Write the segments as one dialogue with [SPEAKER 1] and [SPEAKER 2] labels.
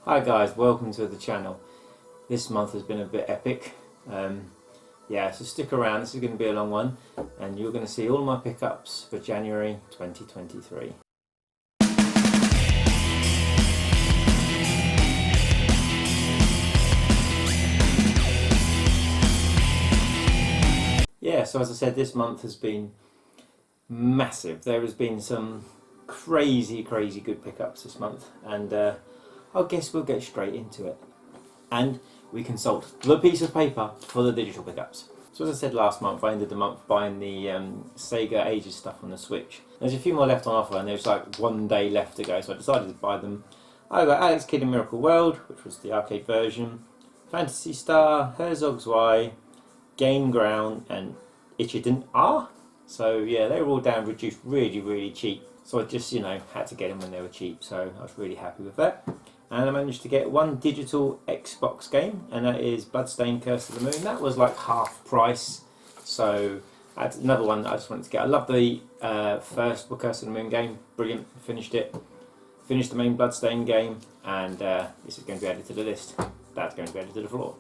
[SPEAKER 1] Hi guys, welcome to the channel. This month has been a bit epic. Yeah, so stick around, this is going to be a long one and you're going to see all my pickups for January 2023. Yeah, so as I said, this month has been massive. There has been some crazy good pickups this month, and I guess we'll get straight into it. And we consult the piece of paper for the digital pickups. So as I said last month, I ended the month buying the Sega Ages stuff on the Switch. There's a few more left on offer and there's like 1 day left to go, so I decided to buy them. I got Alex Kidd in Miracle World, which was the arcade version, Phantasy Star, Herzog Zwei, Game Ground and Ichiden R. So yeah, they were all down reduced really cheap. So I just, had to get them when they were cheap, so I was really happy with that. And I managed to get one digital Xbox game, and that is Bloodstained Curse of the Moon. That was like half price, so that's another one that I just wanted to get. I love the first Curse of the Moon game, brilliant, finished it. Finished the main Bloodstained game, and this is going to be added to the list. That's going to be added to the floor.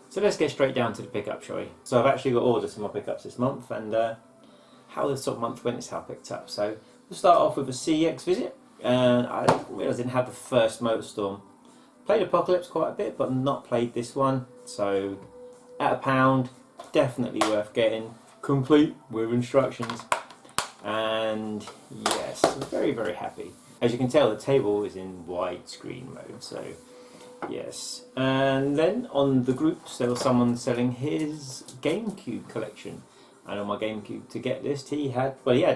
[SPEAKER 1] So let's get straight down to the pickup, shall we? So I've actually got orders for my pickups this month, and how the sort of month went is how I picked up. So we'll start off with a CEX visit, and I realised I didn't have the first Motorstorm. Played Apocalypse quite a bit, but not played this one. So at £1, definitely worth getting, complete with instructions. And yes, I'm very happy. As you can tell, the table is in widescreen mode, so yes. And then on the groups, there was someone selling his GameCube collection. And on my GameCube to get list, he had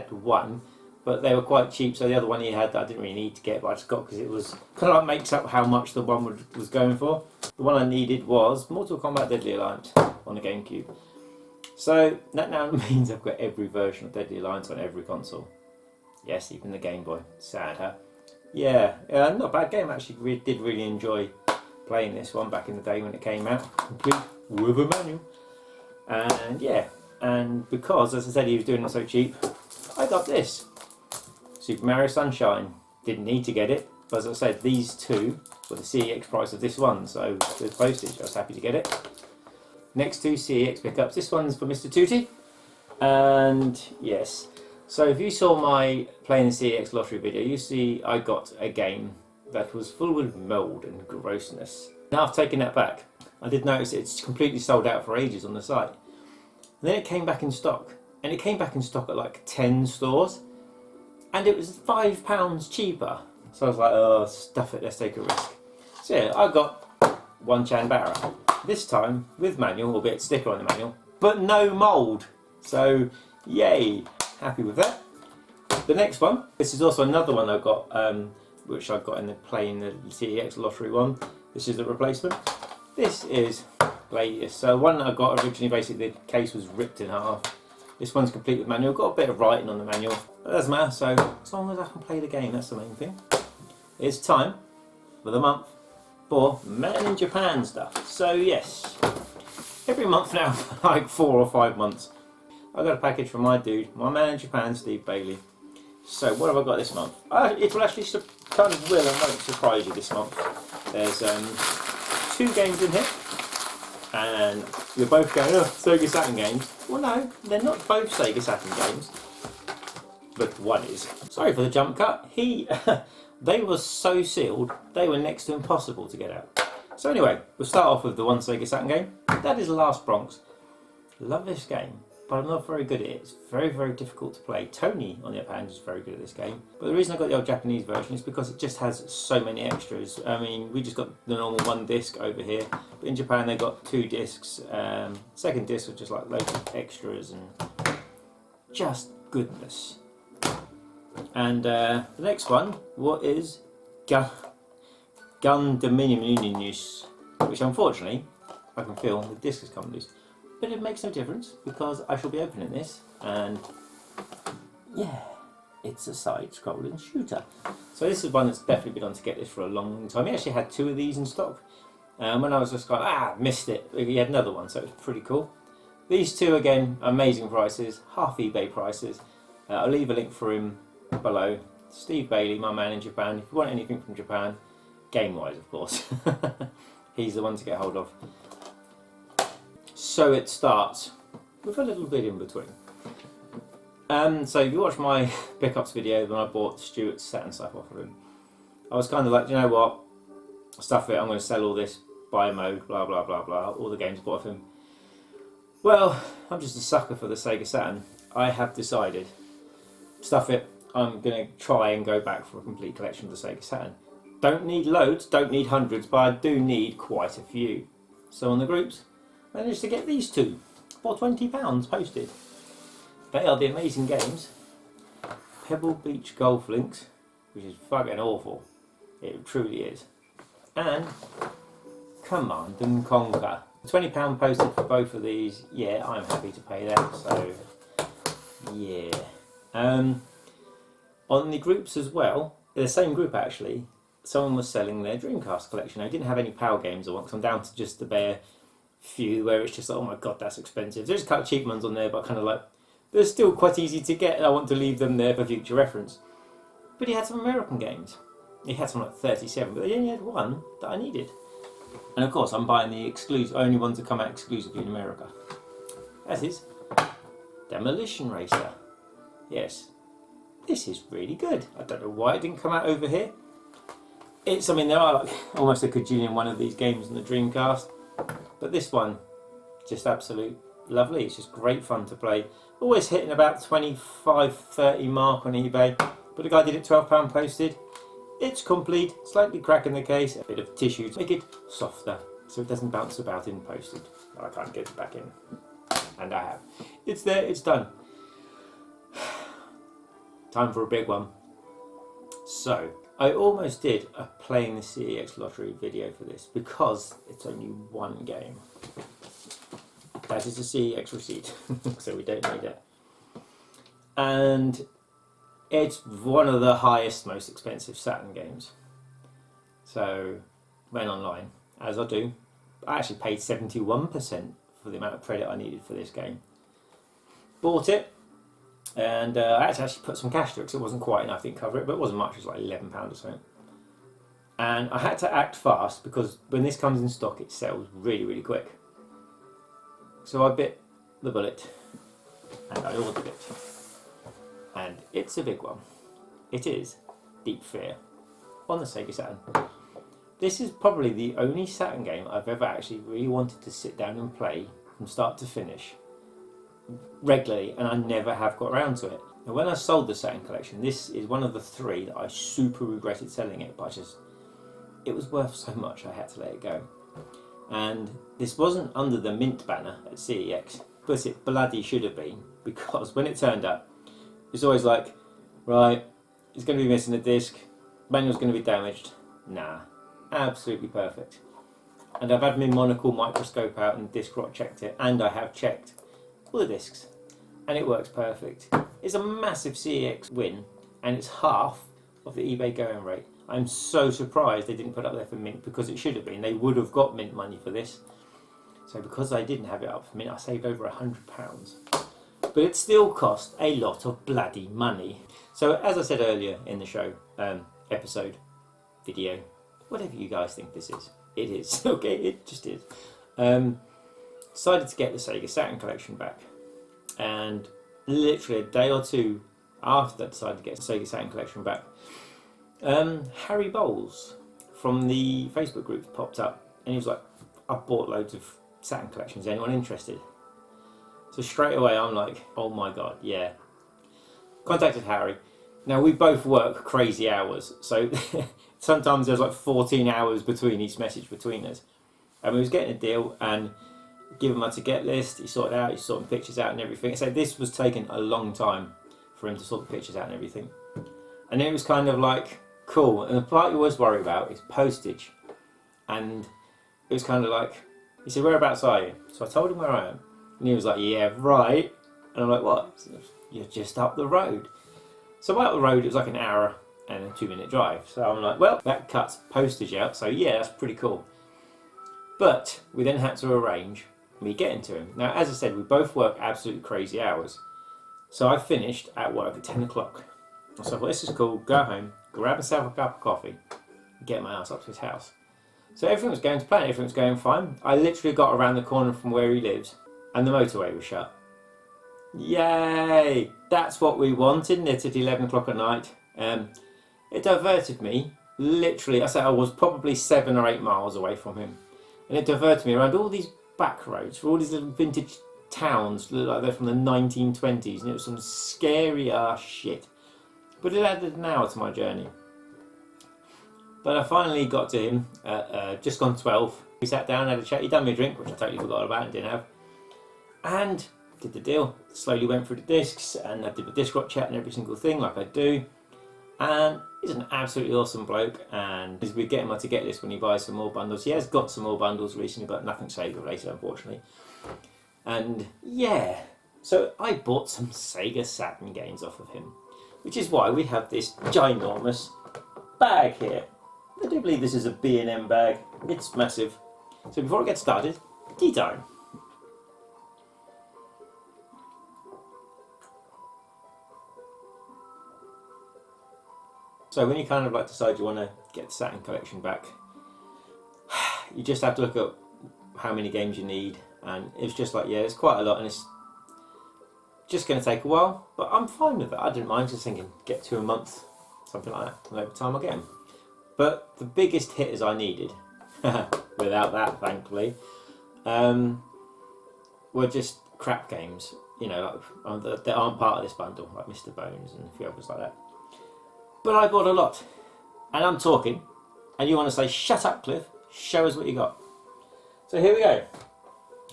[SPEAKER 1] one, but they were quite cheap. So the other one he had that I didn't really need to get, but I just got because it was kind of like makes up how much the one was going for. The one I needed was Mortal Kombat Deadly Alliance on the GameCube. So that now means I've got every version of Deadly Alliance on every console. Yes, even the Game Boy. Sad, huh? Yeah, not a bad game actually. Did really enjoy playing this one back in the day when it came out, complete with a manual. And yeah, and because, as I said, he was doing it so cheap, I got this. Super Mario Sunshine. Didn't need to get it, but as I said, these two were the CEX price of this one, so with postage, I was happy to get it. Next two CEX pickups. This one's for Mr. Tooty. And yes, so if you saw my playing the CEX lottery video, you see I got a game that was full of mould and grossness. Now I've taken that back. I did notice it's completely sold out for ages on the site. And then it came back in stock. And it came back in stock at like 10 stores. And it was £5 cheaper. So I was like, oh, stuff it, let's take a risk. So yeah, I got one Chan Barra. This time with manual, albeit sticker on the manual, but no mould. So yay, happy with that. The next one, this is also another one I got, which I got in the playing the CEX lottery one. This is the replacement. This is latest. So one I got originally, basically the case was ripped in half. This one's complete with manual. Got a bit of writing on the manual, but it doesn't matter. So as long as I can play the game, that's the main thing. It's time for the month for Man in Japan stuff. So yes, every month now for like 4 or 5 months, I got a package from my dude, my Man in Japan, Steve Bailey. So what have I got this month? It will actually kind of will and won't surprise you this month. There's 2 games in here, and you're both going, oh, Sega Saturn games. Well no, they're not both Sega Saturn games, but one is. Sorry for the jump cut. They were so sealed, they were next to impossible to get out. So anyway, we'll start off with the one Sega Saturn game. That is Last Bronx. Love this game, but I'm not very good at it. It's very difficult to play. Tony, on the other hand, is very good at this game. But the reason I got the old Japanese version is because it just has so many extras. I mean, we just got the normal 1 disc over here, but in Japan they got 2 discs. Second disc was just like loads of extras and just goodness. And the next one, what is Gundaminius, which unfortunately I can feel the disc has come loose. But it makes no difference because I shall be opening this, and yeah, it's a side-scrolling shooter. So this is one that's definitely been on to get this for a long time. He actually had 2 of these in stock. When I was just like, missed it, he had another one, so it was pretty cool. These 2 again, amazing prices, half eBay prices. I'll leave a link for him below. Steve Bailey, my man in Japan. If you want anything from Japan, game-wise, of course. He's the one to get hold of. So it starts with a little bit in between. So if you watch my pickups video when I bought Stuart's Saturn stuff off of him, I was kind of like, you know what, stuff it, I'm going to sell all this, buy mode, blah blah blah blah, all the games I bought off him. Well, I'm just a sucker for the Sega Saturn. I have decided, stuff it, I'm going to try and go back for a complete collection of the Sega Saturn. Don't need loads, don't need hundreds, but I do need quite a few. So on the groups, I managed to get these two for £20 posted. They are the amazing games Pebble Beach Golf Links, which is fucking awful. It truly is. And Command and Conquer. £20 posted for both of these. Yeah, I'm happy to pay that. So, yeah. On the groups as well, the same group actually, someone was selling their Dreamcast collection. I didn't have any PAL games I want because I'm down to just the bare few where it's just like, oh my god, that's expensive. There's a couple of cheap ones on there, but kind of like, they're still quite easy to get and I want to leave them there for future reference. But he had some American games. He had some like 37, but he only had one that I needed. And of course I'm buying the exclusive, only ones that come out exclusively in America. That is Demolition Racer. Yes, this is really good. I don't know why it didn't come out over here. It's, I mean, there are like almost a cajillion one of these games on the Dreamcast, but this one, just absolute lovely. It's just great fun to play. Always hitting about 25-30 mark on eBay, but the guy did it £12 posted. It's complete, slightly crack in the case, a bit of tissue to make it softer so it doesn't bounce about in posted. I can't get it back in, and I have. It's there, it's done. Time for a big one. So, I almost did a playing the CEX lottery video for this because it's only one game. That is a CEX receipt, so we don't need it. And it's one of the highest, most expensive Saturn games. So, went online, as I do. I actually paid 71% for the amount of credit I needed for this game. Bought it, and I had to actually put some cash to it because it wasn't quite enough to cover it, but it wasn't much, it was like £11 or something. And I had to act fast because when this comes in stock, it sells really, really quick. So I bit the bullet and I ordered it. And it's a big one. It is Deep Fear on the Sega Saturn. This is probably the only Saturn game I've ever actually really wanted to sit down and play from start to finish regularly, and I never have got around to it. Now when I sold the Saturn collection, this is one of the three that I super regretted selling it, but it was worth so much I had to let it go. And this wasn't under the mint banner at CEX, but it bloody should have been, because when it turned up, it's always like, right, it's going to be missing a disc, manual's going to be damaged. Nah, absolutely perfect. And I've had my monocle microscope out and disc rot checked it, and I have checked all the discs, and it works perfect. It's a massive CEX win, and it's half of the eBay going rate. I'm so surprised they didn't put it up there for mint, because it should have been. They would have got mint money for this. So because I didn't have it up for mint, I saved over £100. But it still cost a lot of bloody money. So as I said earlier in the show, episode, video, whatever you guys think this is, it is. Okay, it just is. Decided to get the Sega Saturn collection back, and literally a day or two after that decided to get the Sega Saturn collection back, Harry Bowles from the Facebook group popped up and he was like, I've bought loads of Saturn collections, anyone interested? So straight away I'm like, oh my god, yeah. Contacted Harry. Now we both work crazy hours, so sometimes there's like 14 hours between each message between us, and we was getting a deal and give him a to get list, he sorted out, he's sorting pictures out and everything. So this was taking a long time for him to sort the pictures out and everything. And it was kind of like, cool. And the part you always worry about is postage. And it was kind of like, he said, whereabouts are you? So I told him where I am. And he was like, yeah, right. And I'm like, what? You're just up the road. So up the road, it was like an hour and a 2-minute drive. So I'm like, well, that cuts postage out. So yeah, that's pretty cool. But we then had to arrange me getting to him. Now, as I said, we both work absolutely crazy hours. So I finished at work at 10 o'clock. So I thought, this is cool, go home, grab myself a cup of coffee, get my ass up to his house. So everything was going to plan, everything was going fine. I literally got around the corner from where he lives and the motorway was shut. Yay! That's what we wanted, isn't it, at 11 o'clock at night. It diverted me, literally, I was probably 7 or 8 miles away from him. And it diverted me around all these back roads, for all these little vintage towns, look like they're from the 1920s, and it was some scary ass shit. But it added an hour to my journey. But I finally got to him at just gone 12. We sat down, had a chat. He'd done me a drink, which I totally forgot about and didn't have. And did the deal. Slowly went through the discs, and I did the Discrot chat and every single thing like I do. And he's an absolutely awesome bloke, and we get him to get this when he buys some more bundles. He has got some more bundles recently, but nothing Sega related, unfortunately. And yeah, so I bought some Sega Saturn games off of him, which is why we have this ginormous bag here. I do believe this is a B&M bag. It's massive. So before I get started, tea time. So when you kind of like decide you want to get the Saturn collection back, you just have to look at how many games you need, and it's just like, yeah, it's quite a lot, and it's just going to take a while, but I'm fine with it. I didn't mind, just thinking get to a month, something like that, and over time I'll get them. But the biggest hitters I needed, without that thankfully, were just crap games, you know, like, that aren't part of this bundle, like Mr. Bones and a few others like that. But I bought a lot, and I'm talking, and you want to say, shut up Cliff, show us what you got. So here we go.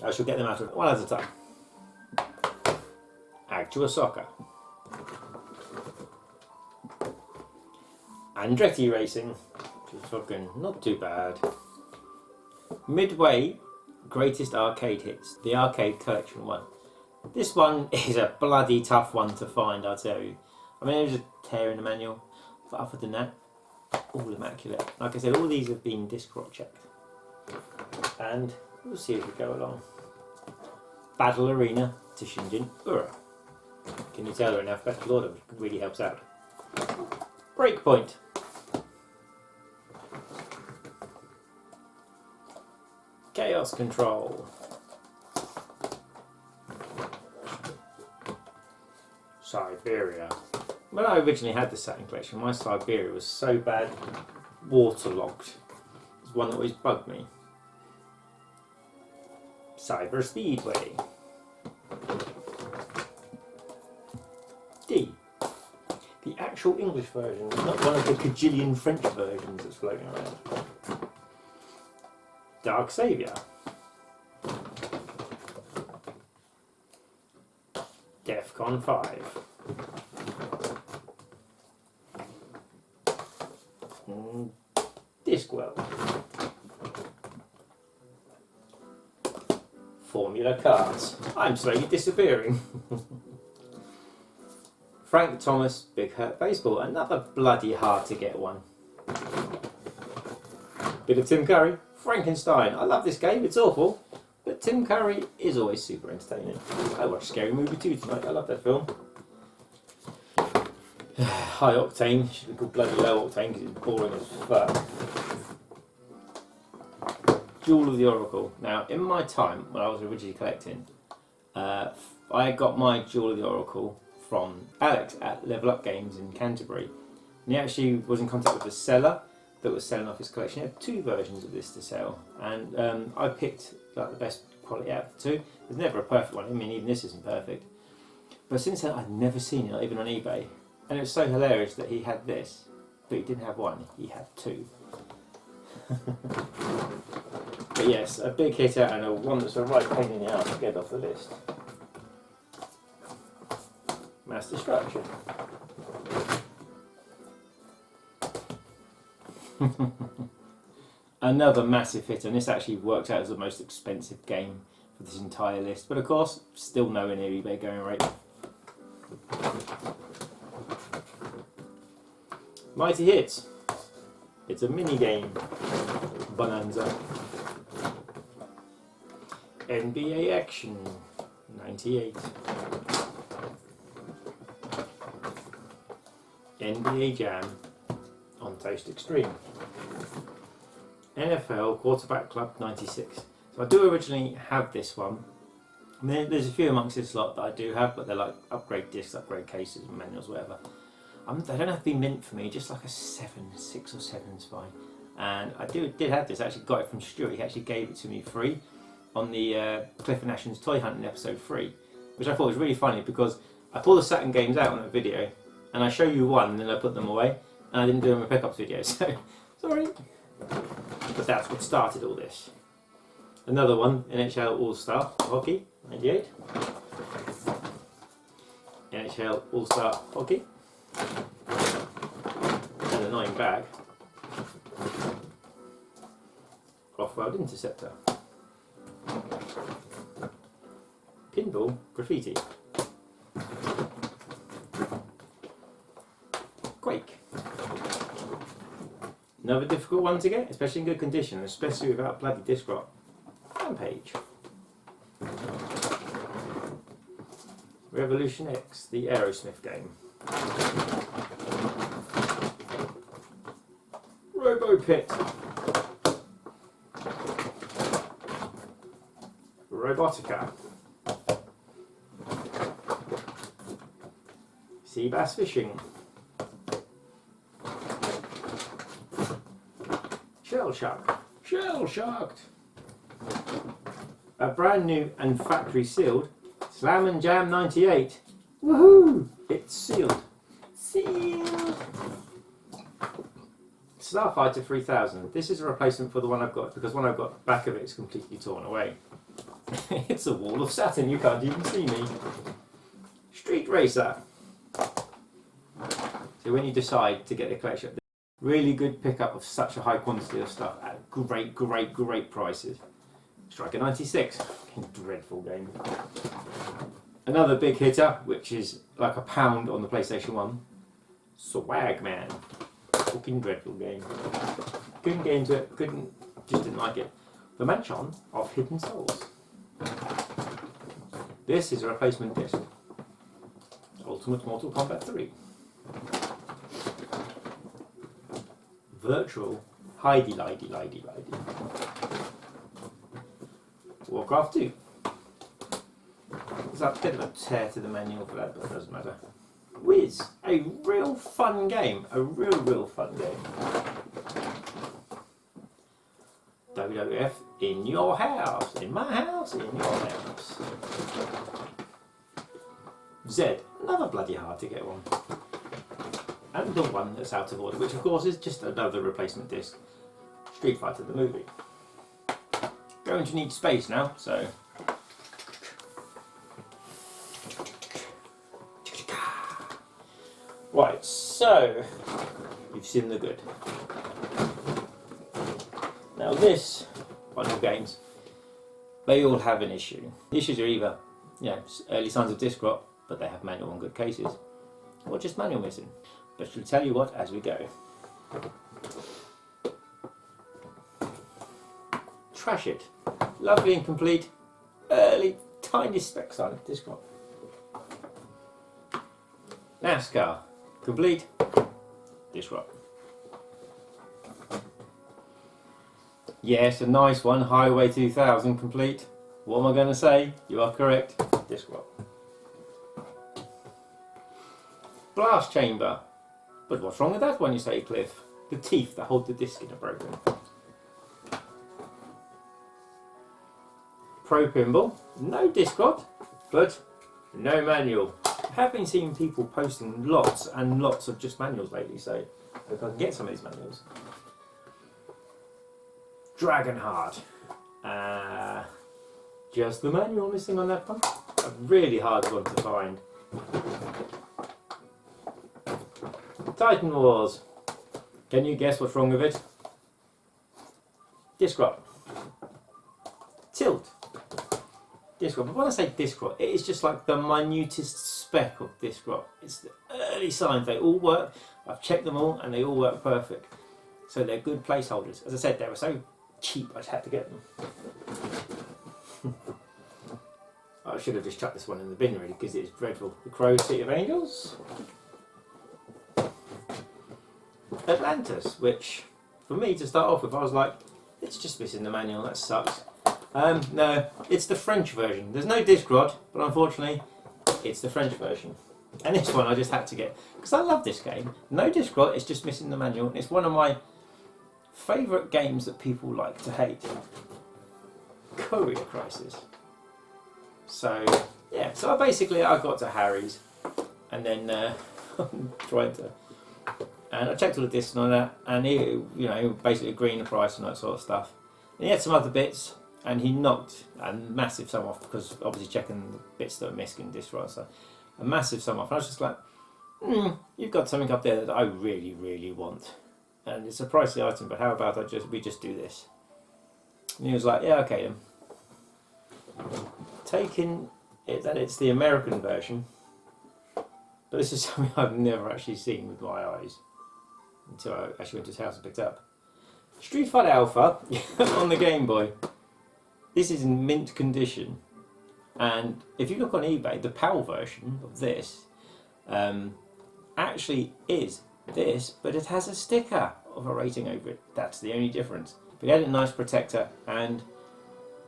[SPEAKER 1] I shall get them out of one at a time. Actua Soccer. Andretti Racing, which is fucking not too bad. Midway Greatest Arcade Hits, the Arcade Collection one. This one is a bloody tough one to find, I'll tell you. I mean, there's a tear in the manual, but other than that, all immaculate. Like I said, all these have been Discrot checked. And we'll see as we go along. Battle Arena to Shinjin Ura. Can you tell they're in alphabetical order, which really helps out. Breakpoint. Chaos Control. Siberia. When I originally had the Saturn collection, my Siberia was so bad, waterlogged. It was one that always bugged me. Cyber Speedway. D. The actual English version, not one of the cajillion French versions that's floating around. Dark Saviour. Defcon 5. Discworld. Formula Cars. I'm slowly disappearing. Frank Thomas, Big Hurt Baseball. Another bloody hard to get one. Bit of Tim Curry. Frankenstein. I love this game, it's awful, but Tim Curry is always super entertaining. I watched Scary Movie 2 tonight, I love that film. High Octane, should be called bloody Low Octane because it's boring as fuck. Jewel of the Oracle. Now, in my time, when I was originally collecting, I got my Jewel of the Oracle from Alex at Level Up Games in Canterbury. And he actually was in contact with the seller that was selling off his collection. He had 2 versions of this to sell, and I picked like the best quality out of the 2. There's never a perfect one. I mean, even this isn't perfect. But since then, I'd never seen it, not even on eBay. And it was so hilarious that he had this, but he didn't have one. He had 2. But yes, a big hitter and a one that's a right pain in the ass to get off the list. Mass Destruction. Another massive hit, and this actually worked out as the most expensive game for this entire list, but of course still nowhere near eBay going rate. Mighty Hits. It's a mini game. Bonanza. NBA Action 98. NBA Jam on Toast Extreme. NFL Quarterback Club 96. So I do originally have this one. I mean, there's a few amongst this lot that I do have, but they're like upgrade discs, upgrade cases, manuals, whatever. They don't have to be mint for me, just like a 7, 6 or 7 is fine. And I did have this, I actually got it from Stuart, he actually gave it to me free on the Clifford Nation's Toy Hunting episode 3, which I thought was really funny because I pull the Saturn games out on a video and I show you one and then I put them away and I didn't do them in pickups video, so sorry. But that's what started all this. Another one, NHL All-Star Hockey, 98. NHL All-Star Hockey. And a 9 bag. Off-World Interceptor. Pinball Graffiti. Quake. Another difficult one to get, especially in good condition, especially without bloody disc rot. Rampage. Revolution X, the Aerosmith game. RoboPit. Robotica. Sea bass fishing. Shell Shark. Shell Sharked. A brand new and factory sealed Slam and Jam 98. Woohoo! It's sealed. Sealed! Starfighter 3000. This is a replacement for the one I've got because one I've got, the back of it is completely torn away. It's a wall of Saturn, you can't even see me. Street Racer. So when you decide to get the collection, really good pickup of such a high quantity of stuff at great prices. Striker 96, dreadful game. Another big hitter, which is like £1 on the PlayStation 1, Swagman. Fucking dreadful game. Couldn't get into it, just didn't like it. The Manchon of Hidden Souls. This is a replacement disc. Ultimate Mortal Kombat 3. Virtual Heidi Lidy. Warcraft 2. There's a bit of a tear to the manual for that, but it doesn't matter. Wiz, a real fun game. A real fun game. WWF in your house, in my house, in your house. Z, another bloody hard to get one. And the one that's out of order, which of course is just another replacement disc. Street Fighter the movie. Going to need space now, so. Right, so you've seen the good. Now this bundle of games, they all have an issue. The issues are either, early signs of disc rot, but they have manual and good cases, or just manual missing. But she'll tell you what as we go. Trash It. Lovely and complete. Early, tiny spec sign of disc rot. NASCAR. Complete. Disc rot. Yes, a nice one. Highway 2000 complete. What am I going to say? You are correct. Disc rot. Blast Chamber. But what's wrong with that one, you say, Cliff? The teeth that hold the disc in are broken. Pro Pinball. No disc rot, but no manual. I have been seeing people posting lots and lots of just manuals lately, so I hope I can get some of these manuals. Dragonheart. Just the manual missing on that one. A really hard one to find. Titan Wars. Can you guess what's wrong with it? Disc rot. Tilt. Disc rot. But when I say disc rot, it is just like the minutest speck of disc rot. It's the early signs. They all work. I've checked them all and they all work perfect. So they're good placeholders. As I said, they were so cheap I just had to get them. I should have just chucked this one in the bin really because it's dreadful. The Crow City of Angels. Atlantis, which for me to start off with, I was like, it's just missing the manual, that sucks. No, it's the French version. There's no disc rod, but unfortunately, it's the French version. And this one I just had to get, because I love this game. No disc rod, it's just missing the manual. And it's one of my favourite games that people like to hate. Courier Crisis. So, yeah, so I got to Harry's, and then trying to, and I checked all the discs and all that, and he basically agreeing the price and that sort of stuff. And he had some other bits, and he knocked a massive sum off, because obviously checking the bits that are missing disc rod, so a massive sum off. And I was just like, you've got something up there that I really, really want, and it's a pricey item, but how about we just do this? And he was like, yeah, okay then. Taking it that it's the American version, but this is something I've never actually seen with my eyes until I actually went to his house and picked it up. Street Fighter Alpha on the Game Boy. This is in mint condition, and if you look on eBay, the PAL version of this actually is this, but it has a sticker of a rating over it. That's the only difference. But it had a nice protector, and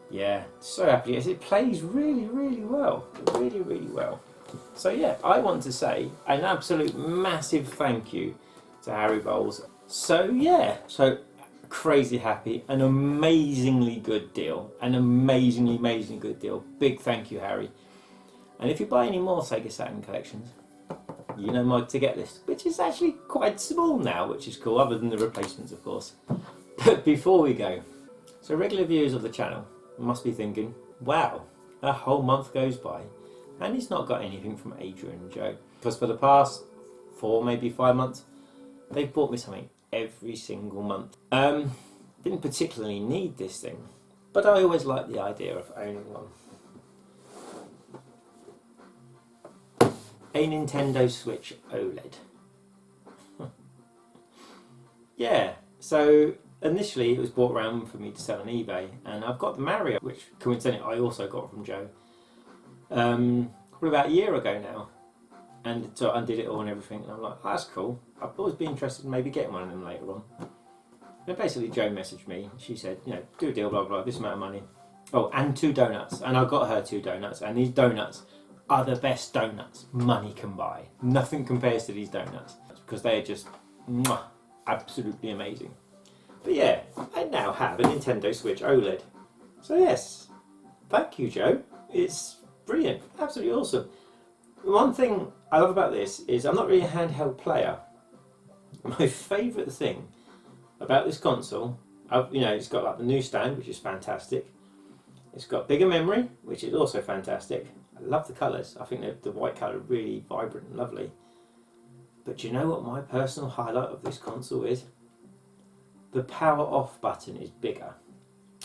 [SPEAKER 1] yeah, so happy. It plays really, really well. Really, really well. So yeah, I want to say an absolute massive thank you to Harry Bowles. So yeah, crazy happy. An amazingly good deal. An amazingly, amazingly good deal. Big thank you, Harry. And if you buy any more Sega Saturn collections, you know my to-get list, which is actually quite small now, which is cool, other than the replacements, of course. But before we go, so regular viewers of the channel must be thinking, wow, a whole month goes by and he's not got anything from Adrian and Joe. Because for the past 4, maybe 5 months, they've bought me something every single month. Didn't particularly need this thing, but I always liked the idea of owning one. A Nintendo Switch OLED. Yeah, so initially it was brought around for me to sell on eBay, and I've got the Mario, which coincidentally I also got from Joe, probably about a year ago now, and so I undid it all and everything, and I'm like, oh, that's cool, I've always been interested in maybe getting one of them later on. And basically Joe messaged me, she said, do a deal, blah blah, this amount of money. Oh, and 2 donuts, and I got her 2 donuts, and these donuts are the best donuts money can buy. Nothing compares to these donuts, because they are just absolutely amazing. But yeah, I now have a Nintendo Switch OLED. So yes, thank you, Joe. It's brilliant, absolutely awesome. One thing I love about this is I'm not really a handheld player. My favourite thing about this console, it's got like the new stand, which is fantastic. It's got bigger memory, which is also fantastic. I love the colours. I think the white colour is really vibrant and lovely. But do you know what my personal highlight of this console is? The power off button is bigger.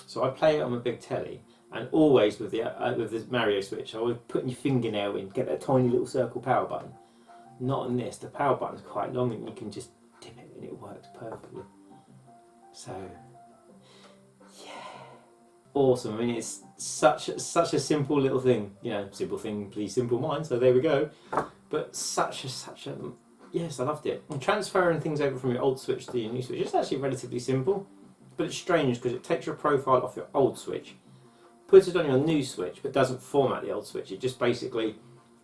[SPEAKER 1] So I play it on a big telly, and always with the Mario Switch, I was putting your fingernail in, get that tiny little circle power button. Not on this. The power button's quite long, and you can just tip it, and it works perfectly. So yeah, awesome. I mean, it's such a simple little thing. Simple thing, please simple mind. So there we go. But such a yes, I loved it. And transferring things over from your old Switch to your new Switch is actually relatively simple, but it's strange because it takes your profile off your old Switch, puts it on your new Switch, but doesn't format the old Switch. It just basically,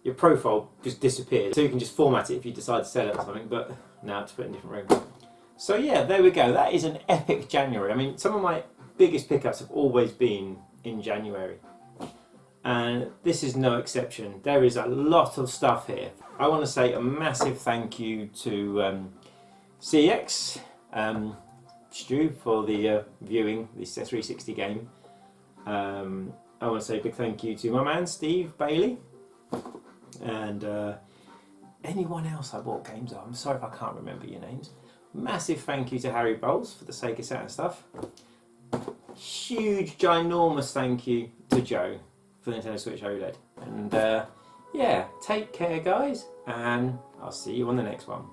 [SPEAKER 1] your profile just disappears. So you can just format it if you decide to sell it or something, but now it's put in a different room. So yeah, there we go. That is an epic January. I mean, some of my biggest pickups have always been in January, and this is no exception. There is a lot of stuff here. I want to say a massive thank you to CX Stu for the viewing this 360 game. I want to say a big thank you to my man Steve Bailey, and anyone else I bought games of. I'm sorry if I can't remember your names. Massive thank you to Harry Bowles for the Sega Saturn stuff. Huge, ginormous thank you to Joe for the Nintendo Switch OLED. And yeah, take care guys, and I'll see you on the next one.